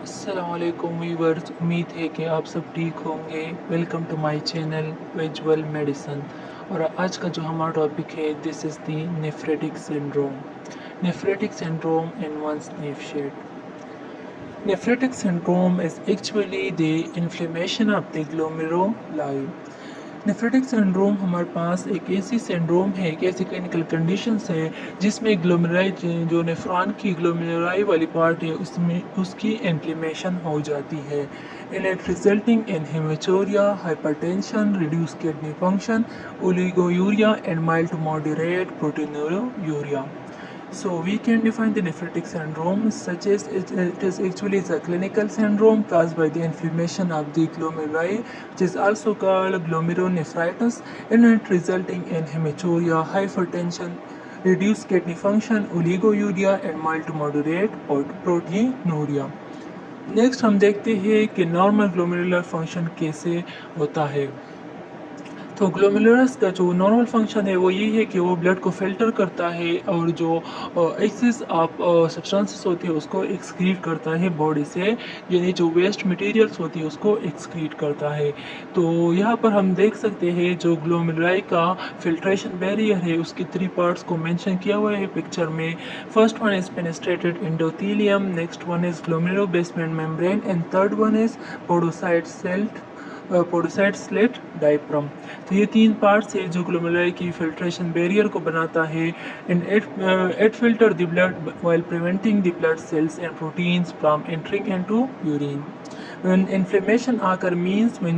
अस्सलामुअलैकुम व्यूअर्स, उम्मीद है कि आप सब ठीक होंगे। Welcome to my channel visual medicine. और आज का जो हमारा टॉपिक है, this is the nephritic syndrome. Nephritic syndrome in one sniff shade. Nephritic syndrome is actually the inflammation of the glomeruli. Nephritic syndrome हमारे पास एक ऐसी सिंड्रोम है, एक ऐसी क्लिनिकल कंडीशंस है जिसमें ग्लोमेरुलाई जो नेफ्रॉन की ग्लोमेरुलाई वाली पार्ट है उसमें उसकी इन्फ्लेमेशन हो जाती है in it resulting in haematuria, hypertension, reduce kidney function, oliguria and mild to moderate proteinuria. So we can define the nephritic syndrome such as it is actually a clinical syndrome caused by the inflammation of the glomeruli, which is also called glomerulonephritis, and it resulting in hematuria, hypertension, reduced kidney function, oligouria and mild to moderate proteinuria. Next हम देखते हैं कि normal glomerular function कैसे होता है। तो glomerulus का जो नॉर्मल फंक्शन है वो ये है कि वो ब्लड को फिल्टर करता है और जो एक्सेस ऑफ सब्सटेंसेस होती है उसको एक्सक्रीट करता है बॉडी से, यानी जो वेस्ट मटेरियल्स होती है उसको एक्सक्रीट करता है। तो यहाँ पर हम देख सकते हैं जो ग्लोमेरुलाई का फिल्ट्रेशन बैरियर है उसकी 3 पार्ट्स को मेंशन किया हुआ है पिक्चर में। First one is fenestrated endothelium, next one is glomerular basement membrane and third one is podocyte slit diaphragm. तो ये 3 पार्ट्स है जो ग्लोमेरुलाई की फिल्ट्रेशन बैरियर को बनाता है and it filter the blood while preventing the blood cells and proteins from entering into urine. When inflammation occur means when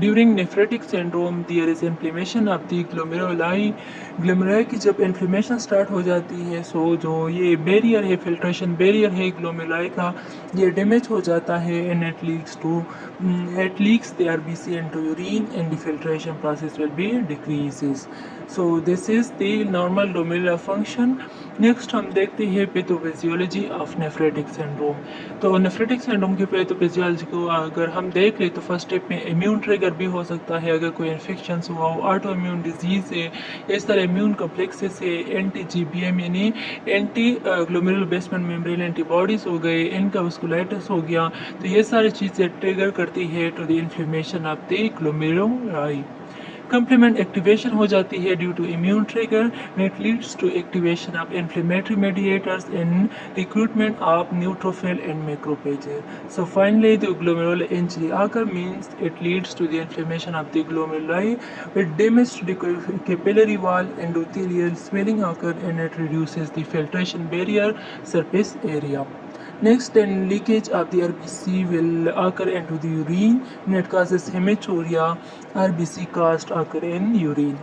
during nephritic syndrome there is inflammation of the glomeruli. Glomeruli की जब inflammation start हो जाती है सो जो ये barrier है, filtration barrier है glomeruli का, ये डैमेज हो जाता है and it leaks the RBC into urine and the filtration process will be decreases. So this is the normal glomerular function. Next हम देखते हैं पैथोफिजियोलॉजी ऑफ नेफ्रेटिक सिंड्रोम। तो नेफ्रेटिक सिंड्रोम की पैथोफिजियोलॉजी को अगर हम देख ले तो फर्स्ट स्टेप में इम्यून ट्रिगर भी हो सकता है, अगर कोई इन्फेक्शन हुआ हो, ऑटो इम्यून डिजीज़ है, इस तरह इम्यून कम्प्लेक्सेस है, एंटी GBM यानी anti glomerular basement membrane antibodies हो गए, इनका वास्कुलाइटिस हो गया, तो ये सारी चीज़ें ट्रिगर करती है to the inflammation of the glomeruli. Complement activation हो जाती है due to immune trigger and it leads to activation of inflammatory mediators in recruitment of neutrophil and macrophages. So finally the glomerular injury occur means it leads to the inflammation of the glomeruli with damage to the capillary wall, endothelial swelling occur and it reduces the filtration barrier surface area. Next, then leakage of the RBC will occur into the urine and it causes hematuria. RBC cast occur in urine.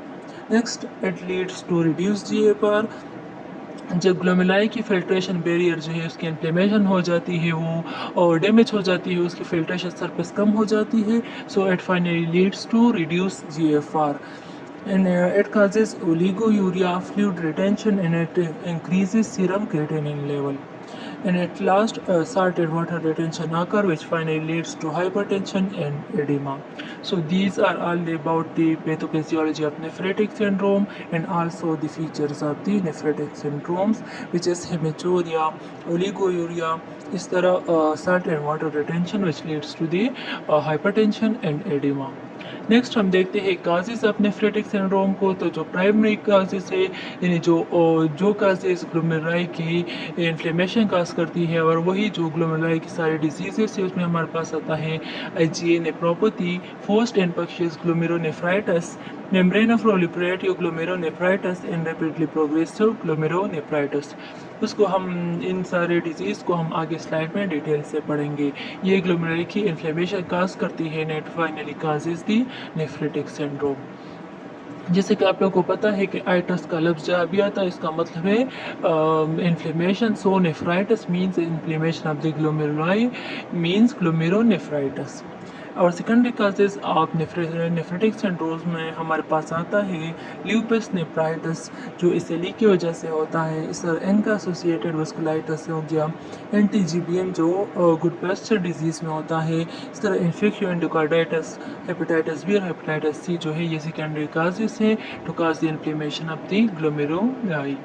Next, it leads to reduced GFR. जब glomeruli की filtration barrier जो है उसकी inflammation हो जाती है वो और डैमेज हो जाती है, उसकी फिल्ट्रेशन सरफेस कम हो जाती है, so it finally leads to reduce GFR and it causes oligouria, fluid retention and it increases serum creatinine level. And at last salted water retention occur which finally leads to hypertension and edema. So these are all about the pathophysiology of nephritic syndrome and also the features of the nephritic syndromes, which is hematuria, oligouria, इस तरह salt and water retention which leads to the hypertension and edema. Next हम देखते हैं causes of nephritic syndrome को। तो जो primary causes है यानी जो काजेज ग्लोमेरुलाई की इन्फ्लेमेशन काज करती है और वही जो ग्लोमेरुलाई की सारी डिजीजेस है उसमें हमारे पास आता है IgA nephropathy, first infectious glomerulonephritis, membranoproliferative glomerulonephritis and rapidly progressive glomerulonephritis. उसको हम इन सारे डिजीज़ को हम आगे स्लाइड में डिटेल से पढ़ेंगे। ये ग्लोमेरुलाई की इन्फ्लेमेशन काज करती है नेट फाइनली काजेज दी नेफ्रेटिक सिंड्रोम। जैसे कि आप लोगों को पता है कि आइटस का लफ्ज़ जहाँ भी आता है इसका मतलब है inflammation. So nephritis means inflammation of the glomeruli means glomerulonephritis. और secondary causes of nephritic syndrome में हमारे पास आता है ल्यूपस नेफ्राइटिस जो इसेली की वजह से होता है, इस तरह इनका एसोसिएटेड वास्कुलाइटिस हो गया, एंटी GBM जो गुडपेस्टर डिजीज़ में होता है, इस तरह इन्फेक्शन एंडोकार्डाइटिस, हेपेटाइटिस B और हेपेटाइटिस C जो है ये सेकेंडरी काजेज हैं to cause the inflammation of the glomeruli.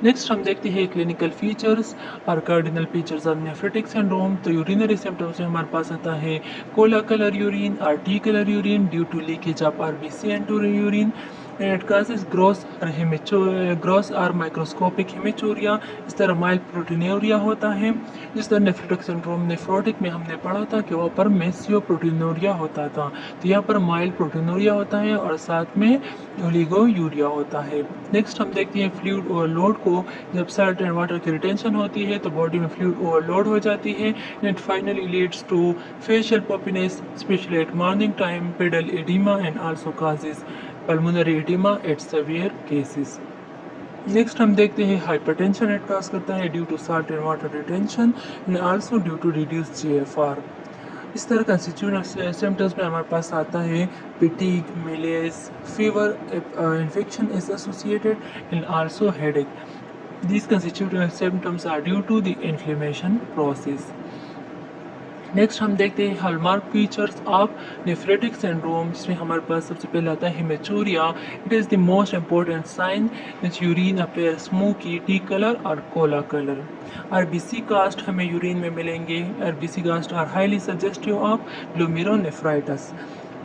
Next हम देखते हैं क्लिनिकल फीचर्स और cardinal features of nephrotic syndrome. तो यूरिनरी सिम्टम्स में हमारे पास आता है कोला कलर यूरिन और tea colour urine due to leakage of RBC and urine and it causes gross और माइक्रोस्कोपिक हेमेचूरिया। इस तरह माइल्ड प्रोटीनूरिया होता है। जिस तरह नेफ्रोटिक सिंड्रोम नेफ्रोटिक में हमने पढ़ा था कि वहाँ पर मेसियो प्रोटीनूरिया होता था, तो यहाँ पर माइल्ड प्रोटीनूरिया होता है और साथ में ओलिगोयूरिया होता है। नेक्स्ट हम देखते हैं फ्लूइड ओवरलोड को। जब सल्ट एंड वाटर की रिटेंशन होती है तो बॉडी में फ्लूइड ओवरलोड हो जाती है and it finally leads to facial puffiness specially at morning time, pedal oedema and also causes pulmonary edema at severe cases। Next हम देखते हैं हाइपरटेंशन इट कॉज करता है due to salt and water retention and also due to reduce GFR। इस तरह constituent symptoms में हमारे पास आता है fatigue, malaise, fever, infection is associated and also headache. These constituent symptoms are due to the inflammation process। Next हम देखते हैं hallmark features of nephritic syndrome, जिसमें हमारे पास सबसे पहले आता है haematuria. It is the most important sign that urine appear smoky tea colour और कोला कलर। आरबीसी कास्ट हमें यूरिन में मिलेंगे। RBC cast are highly suggestive of glomerulonephritis.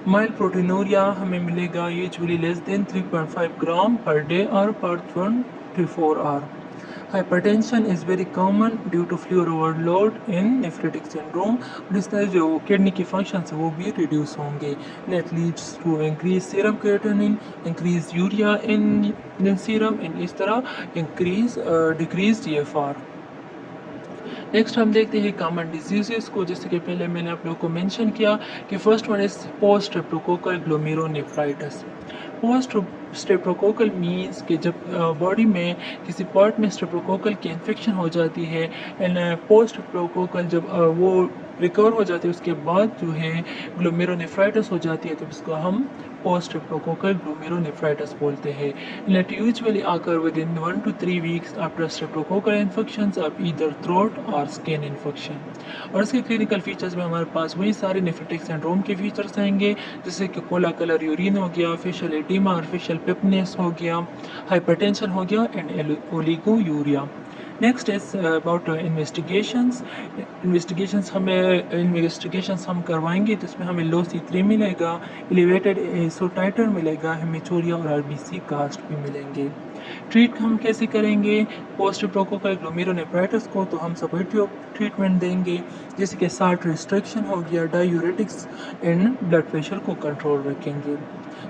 Mild proteinuria हमें मिलेगा यूजुअली लेस देन 3.5 ग्राम पर डे और पर 24 our. Hypertension is very common due to fluid overload in nephrotic syndrome। और इस तरह जो किडनी की फंक्शंस है वो भी रिड्यूस होंगे। That leads to increase serum creatinine, increase urea in serum and इस तरह decrease GFR। नेक्स्ट हम देखते हैं कॉमन डिजीजेस को, जैसे कि पहले मैंने आप लोगों को मेंशन किया कि first one is post streptococcal glomerulonephritis. Post streptococcal means कि जब बॉडी में किसी पार्ट में स्ट्रेप्टोकोकल की इन्फेक्शन हो जाती है एंड पोस्ट स्ट्रेप्टोकोकल जब वो रिकवर हो जाती है उसके बाद जो है ग्लोमेरुलोनेफ्राइटिस हो जाती है, तो इसको हम पोस्ट स्ट्रेप्टोकोकल ग्लोमेरुलोनेफ्राइटिस बोलते हैं। It usually occur within 1 to 3 weeks after streptococcal infections of either throat or skin infection। और इसके क्लिनिकल फीचर्स में हमारे पास वही सारे नेफ्रोटिक सिंड्रोम के फीचर्स आएंगे, जैसे कि कोला कलर यूरिन हो गया, फेशियल एडिमा और फेशियल पिपनेस हो गया, हाइपरटेंशन हो गया and oliguria. Next is about investigations हम करवाएंगे, तो इसमें हमें लो C3 मिलेगा, एलिवेटेड एसोटाइटर मिलेगा, हेमेचूरिया और आरबीसी कास्ट भी मिलेंगे। ट्रीट हम कैसे करेंगे पोस्ट स्ट्रेप्टोकोकल ग्लोमेरुलोनेफ्राइटिस को, तो हम सपोर्टिव ट्रीटमेंट देंगे, जैसे कि साल्ट रिस्ट्रिक्शन हो गया, डायूरेटिक्स एंड ब्लड प्रेशर को कंट्रोल रखेंगे।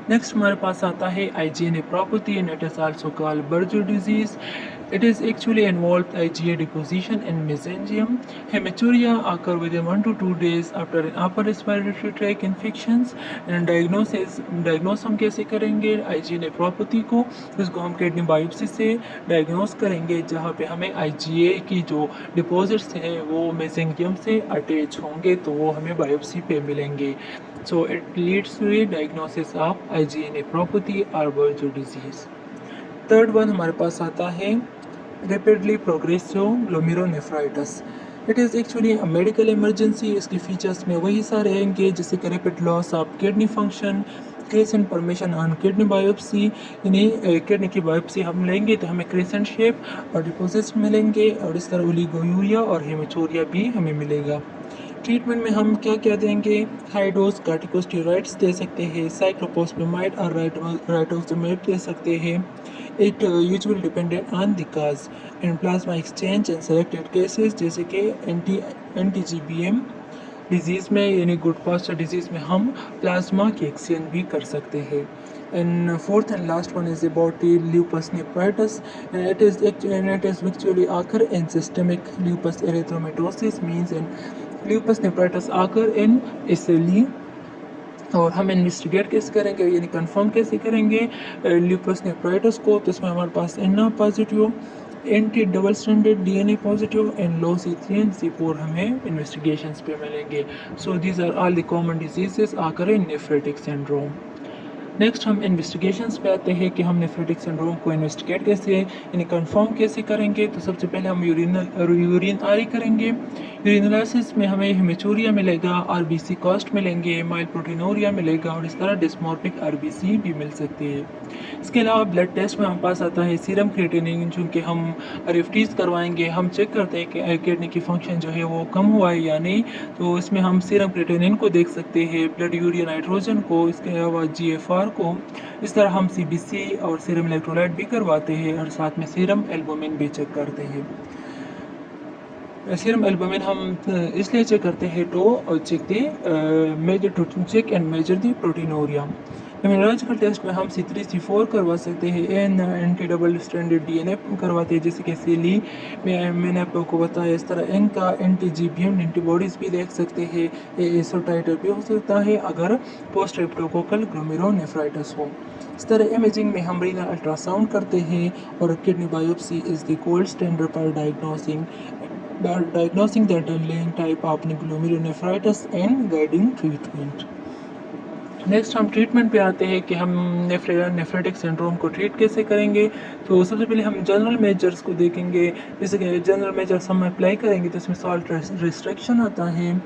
नेक्स्ट हमारे पास आता है IgA nephropathy and it is also called Burger disease। It is actually involved IgA deposition in mesenterium। Hematuria occur within 1 to 2 days after an upper respiratory tract infections। and diagnose हम कैसे करेंगे IgA nephropathy को, इसको हम kidney biopsy से diagnose करेंगे, जहाँ पे हमें IgA की जो डिपॉजिट्स हैं वो मेसेंजियम से अटैच होंगे, तो वो हमें बायोप्सी पे मिलेंगे। So it leads to a diagnosis of IgA nephropathy or Burger disease। Third one हमारे पास आता है rapidly progressive glomerulonephritis। It is actually a medical emergency. इसके फीचर्स में वही सारे आएंगे, जैसे कि rapid loss of kidney function, crescent formation on kidney biopsy. यानी किडनी की बायोप्सी हम लेंगे तो हमें क्रेसेंट शेप और डिपोजिट्स मिलेंगे, और इस तरह ओलिगोयूरिया और हेमेचूरिया भी हमें मिलेगा। ट्रीटमेंट में हम क्या क्या देंगे, हाई डोज कार्टिकोस्टेरॉइड्स दे सकते हैं, साइक्लोपोस्पेमाइड और राइटोक्सिमेब दे सकते हैं। It usually depended on the cause and plasma exchange in selected cases, जैसे कि anti-GBM डिजीज़ में यानी गुड फास्टर डिजीज़ में हम प्लाज्मा की एक्सचेंज भी कर सकते हैं। And fourth and last one is about the lupus nephritis, and it is actually occur in systemic lupus erythematosus, means in lupus nephritis occur in SLE। और हम investigate कैसे करेंगे यानी कंफर्म कैसे करेंगे ल्यूपस नेफ्राइटिस को, तो इसमें हमारे पास NR positive, anti double stranded DNA positive and low C3 and C4 हमें इन्वेस्टिगेशंस पे मिलेंगे। So these are all the common diseases occur in nephritic syndrome. Next हम इन्वेस्टिगेशंस पे आते हैं कि हम नेफ्रोटिक सिंड्रोम को इन्वेस्टिगेट कैसे यानी कंफर्म कैसे करेंगे। तो सबसे पहले हम यूरिन आरी करेंगे। यूरिनोलाइसिस में हमें हेमेचूरिया मिलेगा, आरबीसी कास्ट मिलेंगे, माइल प्रोटीनोरिया मिलेगा और इस तरह डिस्मॉर्फिक आरबीसी भी मिल सकती है। इसके अलावा ब्लड टेस्ट में हम पास आता है सीरम क्रिएटिनिन, चूँकि हम आरएफटीज करवाएंगे, हम चेक करते हैं कि किडनी की फंक्शन जो है वो कम हुआ है या नहीं। तो इसमें हम सीरम क्रिएटिनिन को देख सकते हैं, ब्लड यूरिया नाइट्रोजन को, इसके अलावा जीएफआर को। इस तरह हम सीबीसी और सीरम इलेक्ट्रोलाइट भी करवाते हैं और साथ में सीरम एल्बुमिन भी चेक करते हैं। सीरम एल्बुमिन हम इसलिए चेक करते हैं तो check check and measure the proteinuria. Immunological test में हम C3 C4 करवा सकते हैं, एंटी डबल स्ट्रैंडेड डीएनए करवाते हैं जैसे कि सीली में मैंने आप लोगों को बताया। इस तरह एन का एंटी-जीबीएम एंटीबॉडीज़ भी देख सकते हैं। एएसओ टाइटर भी हो सकता है अगर पोस्ट स्ट्रेप्टोकोकल ग्लोमेरुलोनेफ्राइटिस हो। इस तरह इमेजिंग में हम रीनल अल्ट्रासाउंड करते हैं और kidney biopsy is the gold standard for diagnosing the underlying type of glomerulonephritis and guiding treatment। Next हम ट्रीटमेंट पे आते हैं कि हम नेफ्रेटिक सिंड्रोम को ट्रीट कैसे करेंगे। तो सबसे पहले हम जनरल मेजर्स को देखेंगे। जैसे कि जनरल मेजर्स हम अप्लाई करेंगे तो इसमें सॉल्ट रिस्ट्रिक्शन आता है,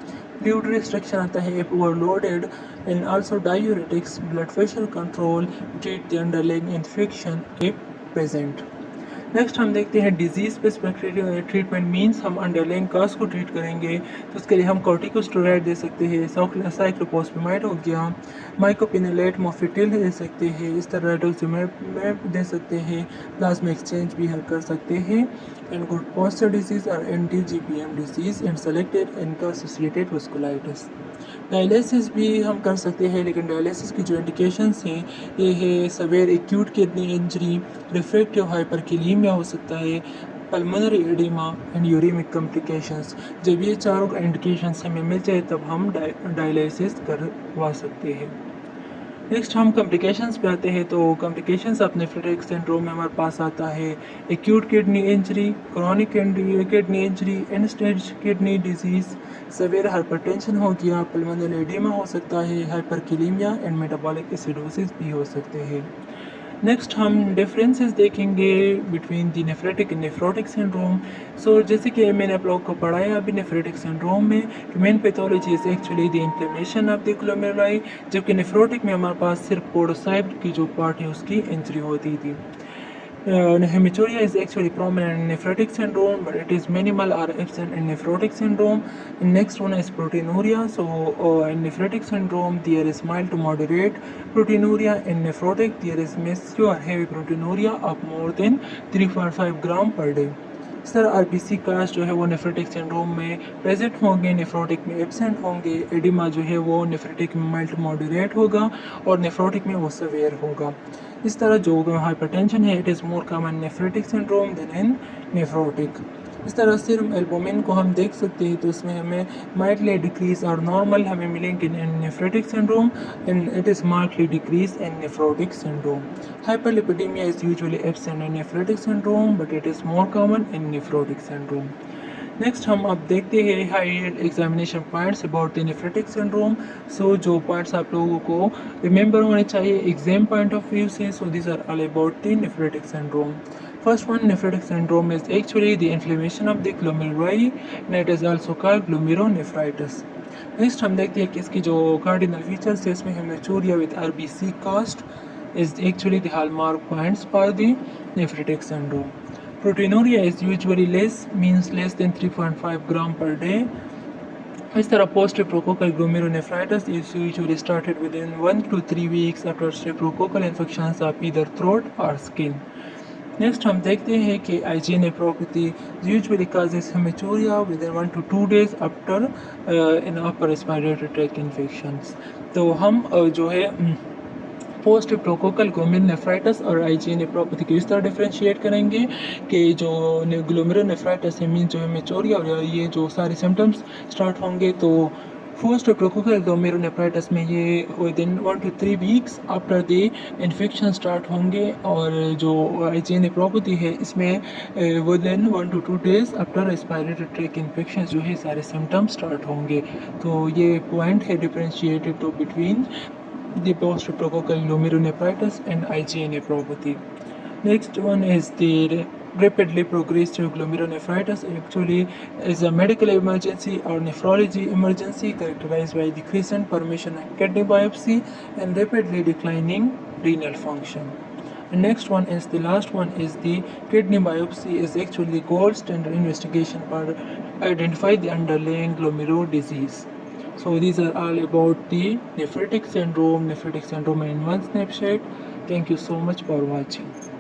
फ्लूइड रिस्ट्रिक्शन आता है, overloaded and also diuretics, blood pressure control, treat the underlying infection if present. Next हम देखते हैं डिजीज स्पेसिफिक ट्रीटमेंट मीन्स हम अंडरलाइंग काज को ट्रीट करेंगे। तो उसके लिए हम कॉर्टिकोस्टेरॉइड दे सकते हैं, साइक्लोपोस्पेमाइड हो गया, माइकोपिनेलेट, मोफिटिल दे सकते हैं, इस तरह रेडोसिमेब दे सकते हैं, प्लाज्मा एक्सचेंज भी हेल्प कर सकते हैं, एंड गुड पोस्टर डिजीज और एंटी-जीबीएम डिजीज एंड सेलेक्टेड इनका एसोसिएटेड वास्कुलाइटिस। डायलिसिस भी हम कर सकते हैं, लेकिन डायलिसिस की जो इंडिकेशंस हैं ये है severe acute kidney injury, refractive hyperkalaemia हो सकता है, pulmonary oedema and uraemic complications. जब ये चारों इंडिकेशंस हमें मिल जाए तब हम डायलिसिस करवा सकते हैं। नेक्स्ट हम कॉम्प्लिकेशंस पे आते हैं। तो कॉम्प्लिकेशंस ऑफ नेफ्रोटिक सिंड्रोम में हमारे पास आता है acute kidney injury, chronic kidney injury, and stage kidney disease, severe hypertension हो गया, पल्मोनरी एडिमा हो सकता है, हाइपरकैलेमिया एंड मेटाबॉलिक एसिडोसिस भी हो सकते हैं। नेक्स्ट हम डिफरेंसेस देखेंगे between the nephritic and nephrotic syndrome. So जैसे कि मैंने आप लोगों को पढ़ाया अभी नेफ्रेटिक सिंड्रोम में कि main pathology is actually the inflammation of the glomeruli, जबकि नेफ्रोटिक में हमारे पास सिर्फ पोडोसाइट की जो पार्ट है उसकी इंजरी होती थी। Hematuria is actually prominent in nephrotic syndrome, but it is minimal or absent in nephrotic syndrome. And next one is proteinuria. So in nephrotic syndrome, there is mild to moderate proteinuria. In nephrotic, there is massive or heavy proteinuria of more than 3.5 gram per day. इस तरह RBC cast जो है वो nephrotic syndrome में present होंगे, nephrotic में absent होंगे। Oedema जो है वो नेफ्रोटिक में माइल्ड मॉडरेट होगा और नेफ्रोटिक में वो सवेयर होगा। इस तरह जो हाइपरटेंशन है it is more common nephrotic syndrome than in nephrotic. इस तरह सीरम एल्बुमिन को हम देख सकते हैं तो इसमें हमें माइल्डली डिक्रीज और नॉर्मल हमें मिलेंगे in nephrotic syndrome and it is markedly decrease in nephrotic syndrome. Hyperlipidaemia is usually absent in nephrotic syndrome but it is more common in nephrotic syndrome. Next हम अब देखते हैं high examination points about the nephrotic syndrome. So जो points आप लोगों को remember होने चाहिए एग्जाम पॉइंट ऑफ व्यू से, so this are all about the nephrotic syndrome. First one, nephrotic syndrome is actually the inflammation of the glomeruli and it is also called glomerulonephritis. Next हम देखते हैं कि इसकी जो cardinal features है इसमें hematuria with RBC cast is actually the hallmark points for the nephrotic syndrome. Proteinuria is usually means less than 3.5 gram per day. इस तरह post streptococcal glomerulonephritis is usually started within 1 to 3 weeks after streptococcal infections of either throat or skin. Next हम देखते हैं कि IgA nephropathy usually causes hematuria within 1 to 2 days after in upper respiratory tract infections। तो हम जो है post streptococcal glomerulonephritis और IgA nephropathy को इस तरह डिफ्रेंशिएट करेंगे कि जो ग्लोमेरुलोनेफ्राइटिस है मीन जो हेमेचूरिया और ये जो सारे सिम्टम्स स्टार्ट होंगे तो पोस्ट स्ट्रेप्टोकोकल ग्लोमेरुलोनेफ्राइटिस में ये within 1 to 3 weeks after the infection start होंगे और जो IgA nephropathy है इसमें within 1 to 2 days after respiratory tract infection जो है सारे सिम्टम्स स्टार्ट होंगे। तो ये पॉइंट है डिफ्रेंशिएटेड तो between the post-streptococcal glomerulonephritis and IgA nephropathy. Next one is the rapidly progressive glomerulonephritis. Actually, is a medical emergency or nephrology emergency characterized by decreasing formation of kidney biopsy and rapidly declining renal function. And next one is the last one is the kidney biopsy is actually gold standard investigation for identify the underlying glomerular disease. So these are all about the nephritic syndrome in one snapshot. Thank you so much for watching.